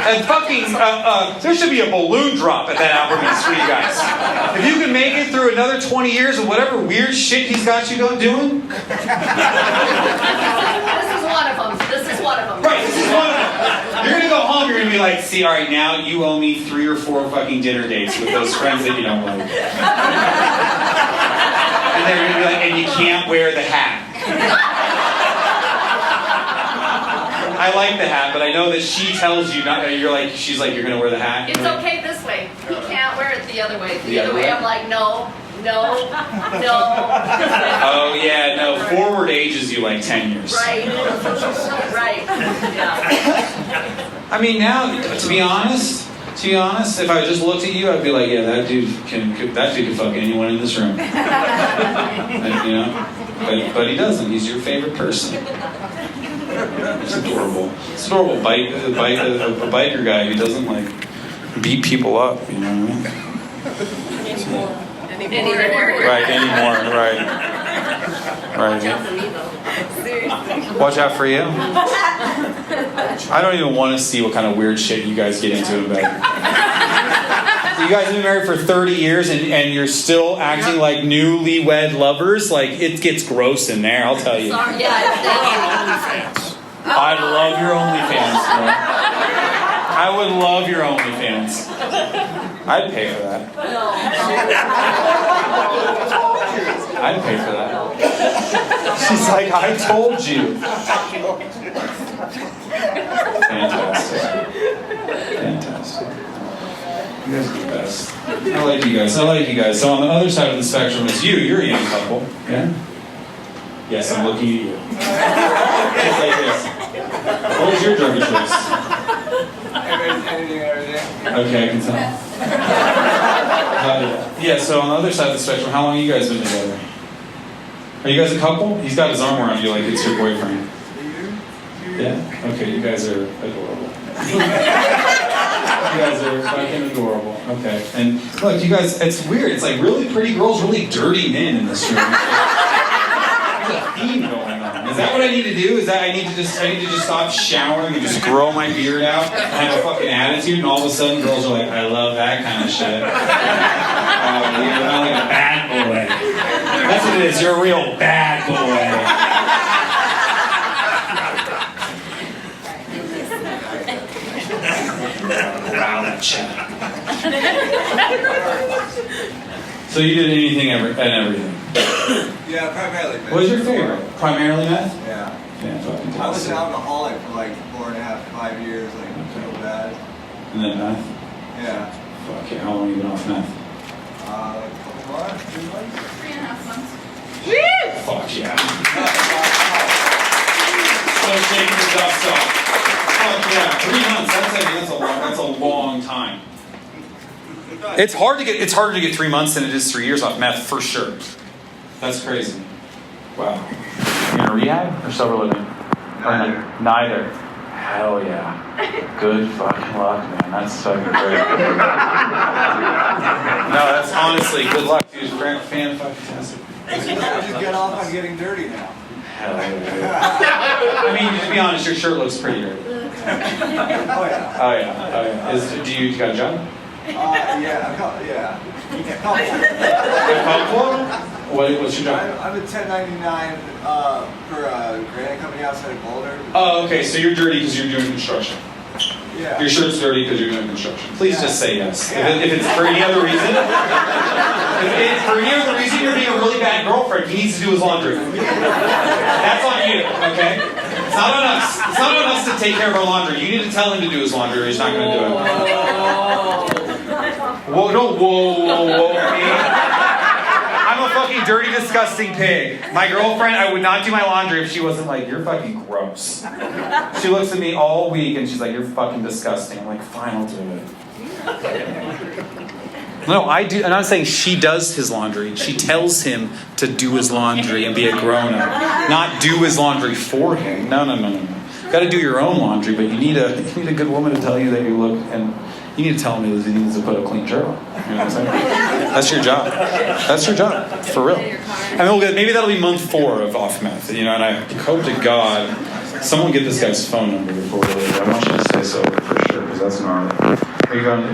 And fucking, there should be a balloon drop at that Applebee's for you guys. If you can make it through another 20 years of whatever weird shit he's got you doing. This is one of them. Right, this is one of them. You're going to go home, you're going to be like, see, all right, now you owe me 3 or 4 fucking dinner dates with those friends that you don't like. And they're going to be like, and you can't wear the hat. I like the hat, but I know that she tells you not. She's like, you're going to wear the hat. It's okay this way. He can't wear it the other way. The other way? I'm like, no. Oh yeah, no. Forward ages you like 10 years. Right. Yeah. I mean, now, to be honest, if I just looked at you, I'd be like, yeah, that dude can fuck anyone in this room. And, but he doesn't. He's your favorite person. It's adorable. It's adorable. A biker guy who doesn't like beat people up. You know what I mean? Right, anymore. Right. Watch out for me though. Seriously. Watch out for you. I don't even want to see what kind of weird shit you guys get into in bed. You guys have been married for 30 years and you're still acting like newlywed lovers? Like, it gets gross in there, I'll tell you. Sorry, yeah. I'd love your OnlyFans. Bro. I would love your OnlyFans. I'd pay for that. I'd pay for that. She's like, I told you. Fantastic. Fantastic. You guys are the best. I like you guys. I like you guys. So on the other side of the spectrum is you. You're a young couple. Yeah? Yes, I'm looking at you. Just like this. What was your drug of choice? Anything, everything. Okay, I can tell. Yeah, so on the other side of the spectrum, how long have you guys been together? Are you guys a couple? He's got his arm around you like it's your boyfriend. Yeah? Okay, you guys are adorable. You guys are fucking adorable. Okay. And look, you guys, it's weird. It's like really pretty girls, really dirty men in this room. There's a theme going on. Is that what I need to do? Is that I need to just stop showering and just grow my beard out and have a fucking attitude, and all of a sudden girls are like, I love that kind of shit. You're not like a bad boy. That's what it is. You're a real bad boy. So you did anything and everything? Yeah, primarily. What was your favorite? Primarily meth? Yeah. Yeah, fucking I was an fantastic. alcoholic for like 4.5, 5 years, like real bad. And then meth? Yeah. Fuck yeah, how long have you been off meth? Like a couple months, 2 months. 3.5 months. Fuck yeah. So shaking the dust off. Fuck yeah, 3 months, that's a long time. It's harder to get 3 months than it is 3 years off meth, for sure. That's crazy. Wow. You in rehab or sober living? Neither. Hell yeah. Good fucking luck, man. That's fucking great. No, that's honestly, good luck, dude. Fan-fucking-tastic. I just get off on getting dirty now. Hell yeah. I mean, to be honest, your shirt looks pretty dirty. Oh yeah. Oh yeah. Do you got a job? Yeah. What's your job? I'm a 1099 for a granite company outside of Boulder. Oh, okay. So you're dirty because you're doing construction. Yeah. Your shirt's dirty because you're doing construction. Please just say yes. Yeah. If it's for any other reason, you're being a really bad girlfriend. He needs to do his laundry. That's on you. Okay. It's not on us. It's not on us to take care of our laundry. You need to tell him to do his laundry, or he's not going to do it. Whoa! No! Whoa! Me. I'm a fucking dirty, disgusting pig. My girlfriend, I would not do my laundry if she wasn't like, you're fucking gross. She looks at me all week and she's like, you're fucking disgusting. I'm like, fine, I'll do it. No, I do, and I'm saying she does his laundry. She tells him to do his laundry and be a grown-up, not do his laundry for him. No. You got to do your own laundry, but you need a good woman to tell you that you look, and you need to tell me that he needs to put a clean shirt on. You know what I'm saying? That's your job. That's your job, for real. I mean, maybe that'll be month 4 of off meth, and I hope to God someone get this guy's phone number before we leave. I want you to stay sober for sure, because that's gnarly. Are you going?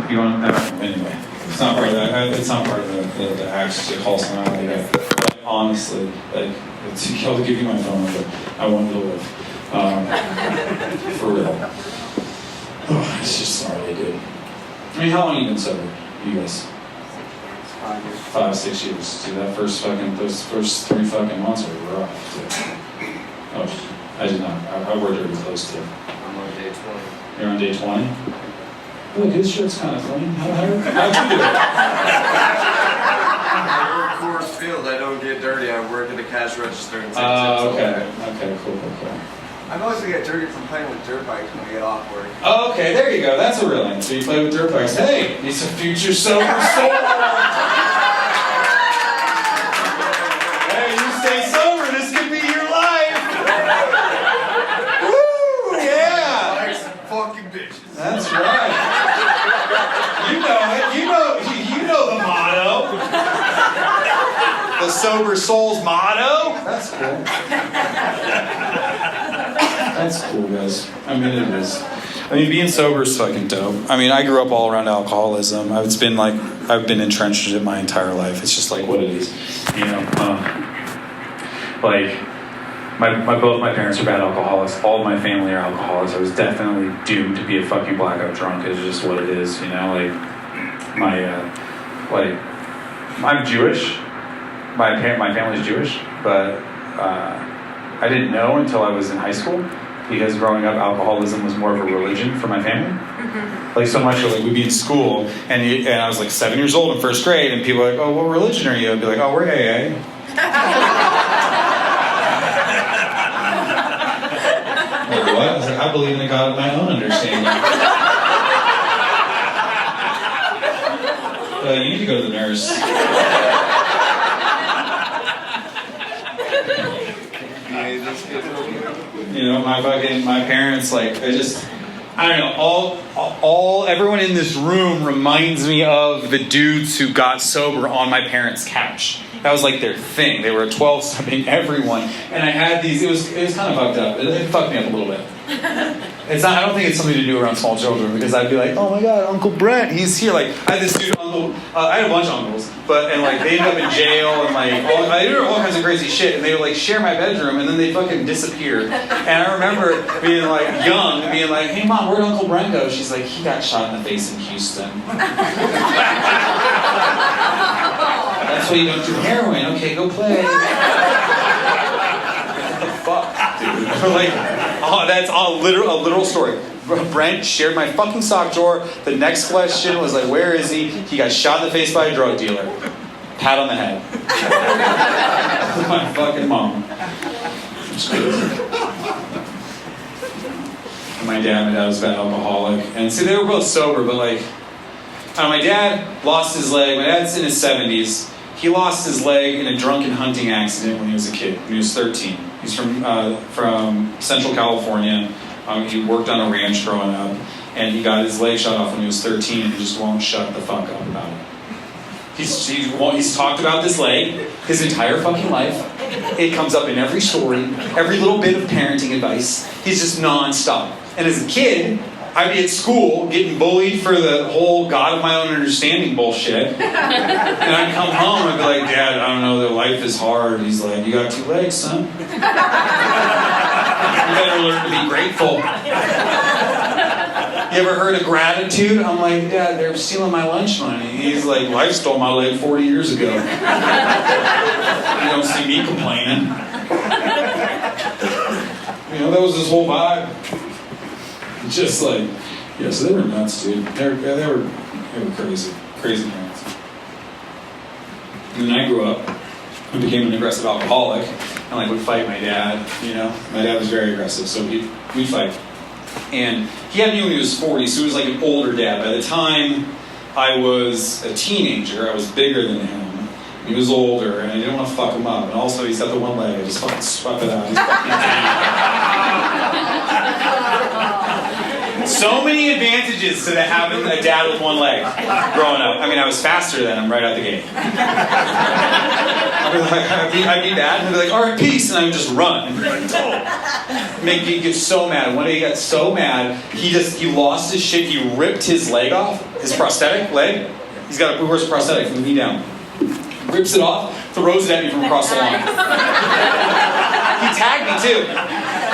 Anyway. It's not part of that. It's not part of the acts to call someone out like that. But honestly, I'll give you my phone number. I want you to live. For real. Oh, it's just gnarly, dude. I mean, how long have you been sober? You guys? 5, 6 years. Dude, those first 3 fucking months are rough, dude. Oh, I did not. I worked really close to. I'm on day 20. You're on day 20? Look, his shirt's kind of clean. How'd you do it? I work Coors Field. I don't get dirty. I work at the cash register and take tips. Okay, cool. I mostly get dirty from playing with dirt bikes when I get off work. Oh, okay, there you go. That's a real answer. You play with dirt bikes. Hey, he's a future sober soul. Hey, you stay sober. This could be your life. Woo! sober soul's motto. That's cool. That's cool, guys. I mean, it is. I mean, being sober is fucking dope. I mean, I grew up all around alcoholism. I've been entrenched in it my entire life. It's just like what it is, you know. Like, both my parents are bad alcoholics. All of my family are alcoholics. I was definitely doomed to be a fucking blackout drunk. It's just what it is, you know. Like, I'm Jewish. My family's Jewish, but I didn't know until I was in high school, because growing up, alcoholism was more of a religion for my family. Mm-hmm. Like, so much that, like, we'd be in school, and I was like 7 years old in first grade, and people were like, "Oh, what religion are you?" I'd be like, "Oh, we're AA." Like, what? I was like, I believe in a God of my own understanding. You need to go to the nurse. You know, my parents, like, I don't know, everyone in this room reminds me of the dudes who got sober on my parents' couch. That was like their thing. They were 12-stepping everyone. And I had these, it was kind of fucked up. It fucked me up a little bit. I don't think it's something to do around small children, because I'd be like, oh my God, Uncle Brent, he's here. Like, I had this dude, I had a bunch of uncles, and like, they ended up in jail, and like, I did all kinds of crazy shit, and they would like share my bedroom, and then they fucking disappeared. And I remember being like young, and being like, hey Mom, where'd Uncle Brent go? She's like, he got shot in the face in Houston. That's why you don't do heroin. Okay, go play. What the fuck, dude? Like, that's a literal story. Brent shared my fucking sock drawer. The next question was like, where is he? He got shot in the face by a drug dealer. Pat on the head. My fucking mom. My dad was a bad alcoholic. And see, they were both sober, but like, my dad lost his leg. My dad's in his 70s. He lost his leg in a drunken hunting accident when he was a kid, when he was 13. He's from Central California. He worked on a ranch growing up, and he got his leg shot off when he was 13, and he just won't shut the fuck up about it. He's talked about this leg his entire fucking life. It comes up in every story, every little bit of parenting advice. He's just nonstop. And as a kid, I'd be at school getting bullied for the whole God of my own understanding bullshit. And I'd come home and I'd be like, Dad, I don't know, their life is hard. He's like, you got 2 legs, son. You better learn to be grateful. You ever heard of gratitude? I'm like, Dad, they're stealing my lunch money. He's like, life stole my leg 40 years ago. You don't see me complaining. You know, that was his whole vibe. Just like, yeah, so they were nuts, dude. They were crazy parents. And then I grew up and became an aggressive alcoholic, and like would fight my dad. You know, my dad was very aggressive, so we'd fight. And he had me when he was 40, so he was like an older dad. By the time I was a teenager, I was bigger than him. He was older, and I didn't want to fuck him up. And also, he's got the one leg. I just fucking swept it out. He's fucking so many advantages to having a dad with one leg growing up. I mean, I was faster than him right out the gate. I'd be bad, and he'd be like, all right, peace, and I would just run. And like, make me get so mad. One day he got so mad, he lost his shit. He ripped his leg off, his prosthetic leg. He wears a prosthetic from the knee down. Rips it off, throws it at me from across the lawn. He tagged me too.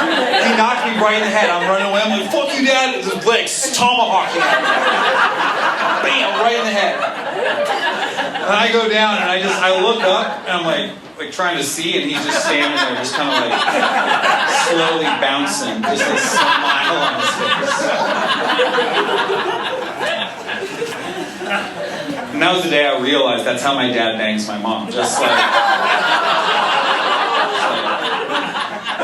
He knocked me right in the head. I'm running away. I'm like, fuck you, Dad. His legs tomahawking at me. Bam, right in the head. And I go down and I look up and I'm like trying to see, and he's just standing there, just kind of like slowly bouncing, just a smile on his face. And that was the day I realized that's how my dad bangs my mom. Just like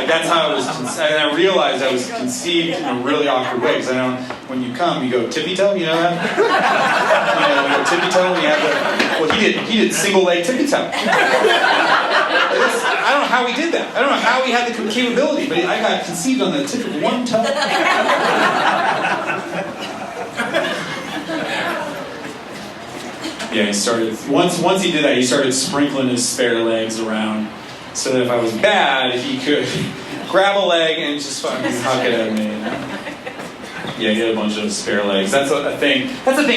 that's how I was, and I realized I was conceived in a really awkward way, because I know when you come, you go tippy-toe, you know that? You go tippy-toe, and you have he did single leg tippy-toe. I don't know how he did that. I don't know how he had the capability, but I got conceived on the tip of one toe. Yeah, he started, once he did that, he started sprinkling his spare legs around so that if I was bad, he could grab a leg and just fucking huck it at me. Yeah, he had a bunch of spare legs. That's a thing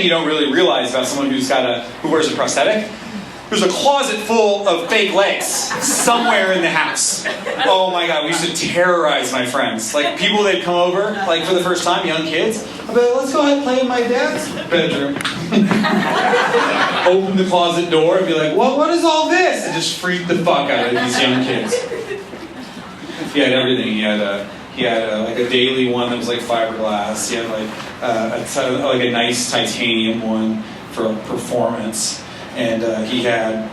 you don't really realize about someone who wears a prosthetic. There's a closet full of fake legs somewhere in the house. Oh my god, we used to terrorize my friends. Like, people that'd come over, like, for the first time, young kids. I'd be like, let's go ahead and play in my dad's bedroom. Open the closet door and be like, what is all this? And just freak the fuck out of these young kids. He had everything. He had like a daily one that was like fiberglass. He had like a nice titanium one for performance. And he had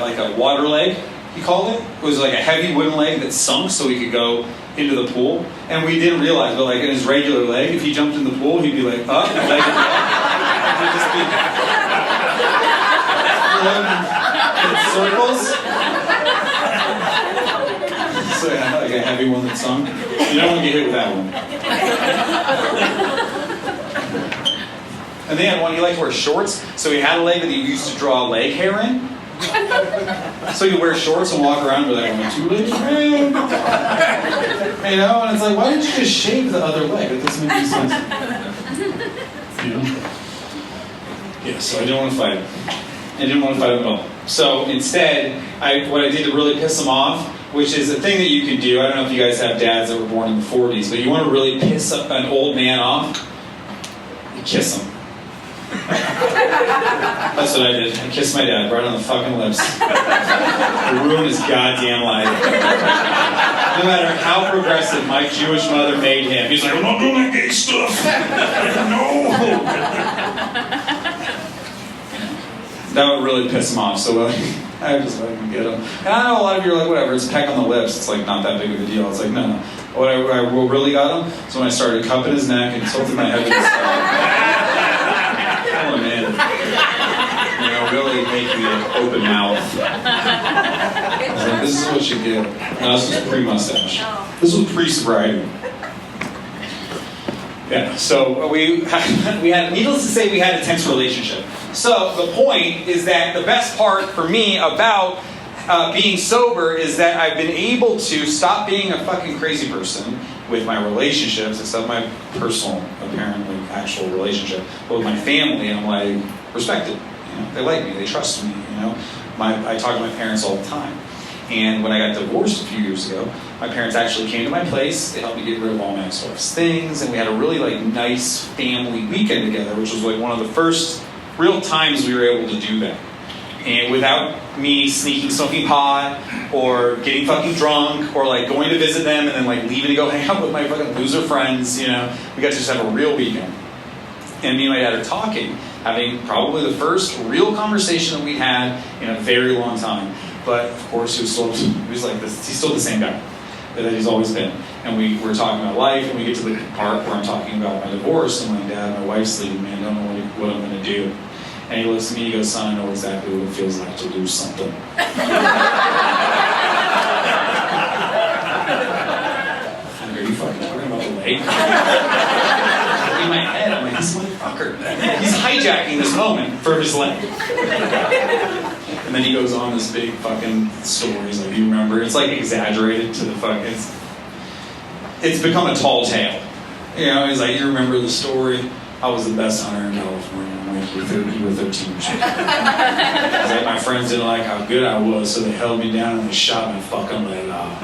like a water leg, he called it. It was like a heavy wooden leg that sunk so he could go into the pool. And we didn't realize, but like in his regular leg, if he jumped in the pool, he'd be like up, leg would be up. He'd just be in circles. So yeah, like a heavy one that sunk. You don't want to get hit with that one. And they had one, he liked to wear shorts, so he had a leg that he used to draw leg hair in. So he'd wear shorts and walk around with like, I'm a two-legged man. You know, and it's like, why didn't you just shave the other leg? That doesn't make any sense. You know? Yeah, so I didn't want to fight him. I didn't want to fight him at all. So instead, what I did to really piss him off, which is a thing that you can do, I don't know if you guys have dads that were born in the 40s, but you want to really piss an old man off, you kiss him. That's what I did. I kissed my dad right on the fucking lips. I ruined his goddamn life. No matter how progressive my Jewish mother made him, he's like, I'm not doing that gay stuff. No. That would really piss him off. So I just fucking get him. And I know a lot of you are like, whatever, it's a peck on the lips. It's like not that big of a deal. It's like, no. What I really got him is when I started cupping his neck and tilting my head to the side. Man, you know, really make me an open mouth. Like, this is what you get. No, this was pre-mustache. This was pre-sobriety. Yeah, so we had, needless to say, we had a tense relationship. So the point is that the best part for me about being sober is that I've been able to stop being a fucking crazy person with my relationships, except my personal, apparently, actual relationship. But with my family, I'm like, respected. You know, they like me, they trust me, you know. I talk to my parents all the time. And when I got divorced a few years ago, my parents actually came to my place, they helped me get rid of all my ex-wife's things, and we had a really like nice family weekend together, which was like one of the first real times we were able to do that. And without me smoking pot, or getting fucking drunk, or like going to visit them and then like leaving to go hang out with my fucking loser friends, you know, we got to just have a real weekend. And me and my dad are talking, having probably the first real conversation that we had in a very long time. But of course, he was like this. He's still the same guy that he's always been. And we were talking about life, and we get to the part where I'm talking about my divorce, and my dad, my wife's leaving me, I don't know what I'm going to do. And he looks at me, he goes, son, I know exactly what it feels like to lose something. Are you fucking talking about the leg? In my head, I'm like, this motherfucker. He's hijacking this moment for his leg. And then he goes on this big fucking story. He's like, you remember? It's like exaggerated to the fucking... It's become a tall tale. You know, he's like, you remember the story? I was the best hunter in California. I'm like, you were 13 years old. He's like, my friends didn't like how good I was, so they held me down and they shot my fucking leg off.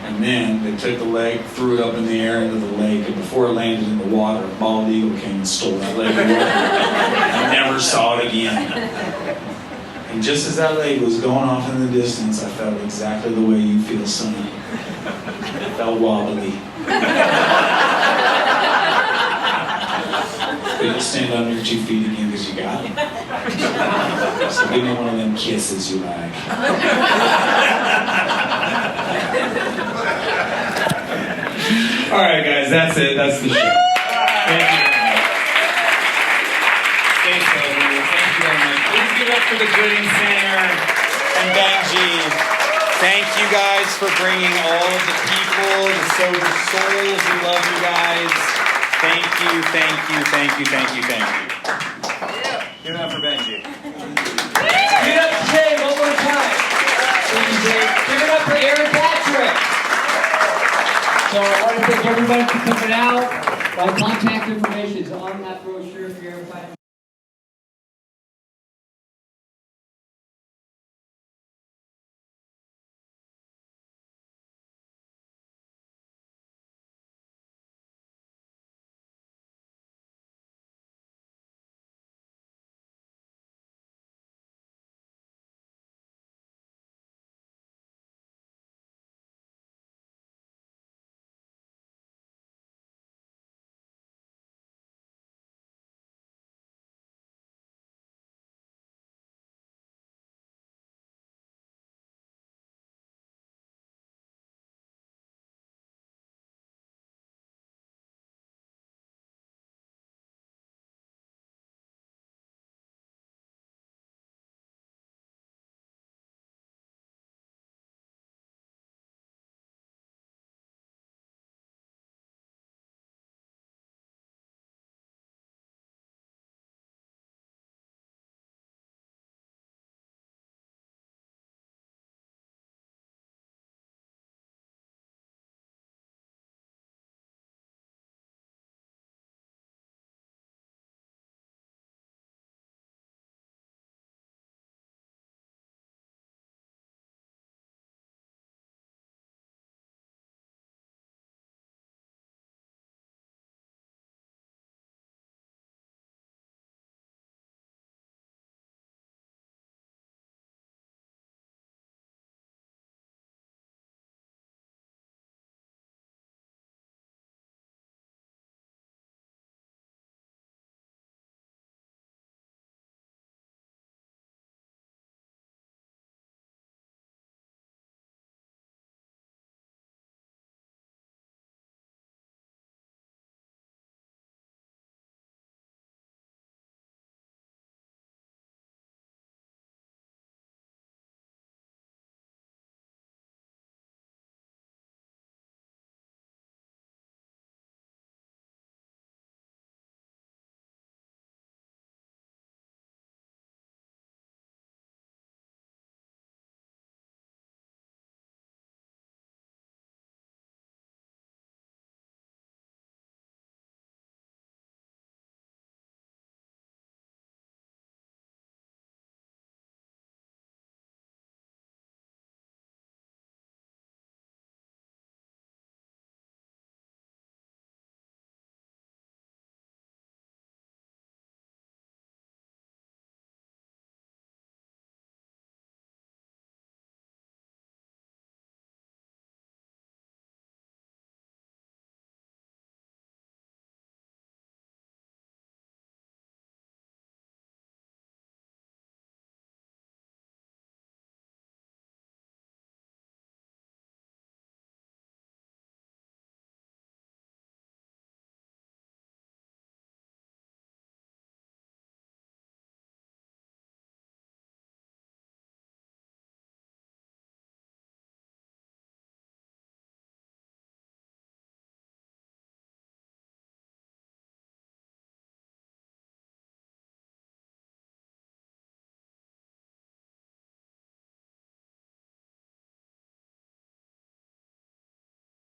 And then they took the leg, threw it up in the air into the lake, and before it landed in the water, a bald eagle came and stole that leg away. I never saw it again. And just as that leg was going off in the distance, I felt exactly the way you feel, Sonny. It felt wobbly. But you'll stand on your 2 feet again because you got it. So give me one of them kisses you like. All right, guys, that's it. That's the show. Thank you. Stay sober. Thank you very much. Please give it up for the Gooding Center and Benji. Thank you guys for bringing all of the people, the sober souls. We love you guys. Thank you, thank you, thank you, thank you, thank you. Give it up for Benji. Give it up to Zane one more time. Thank you, Zane. Give it up for Aaron Patrick. So I want to thank everybody for coming out. My contact information is on that brochure if you're ever finding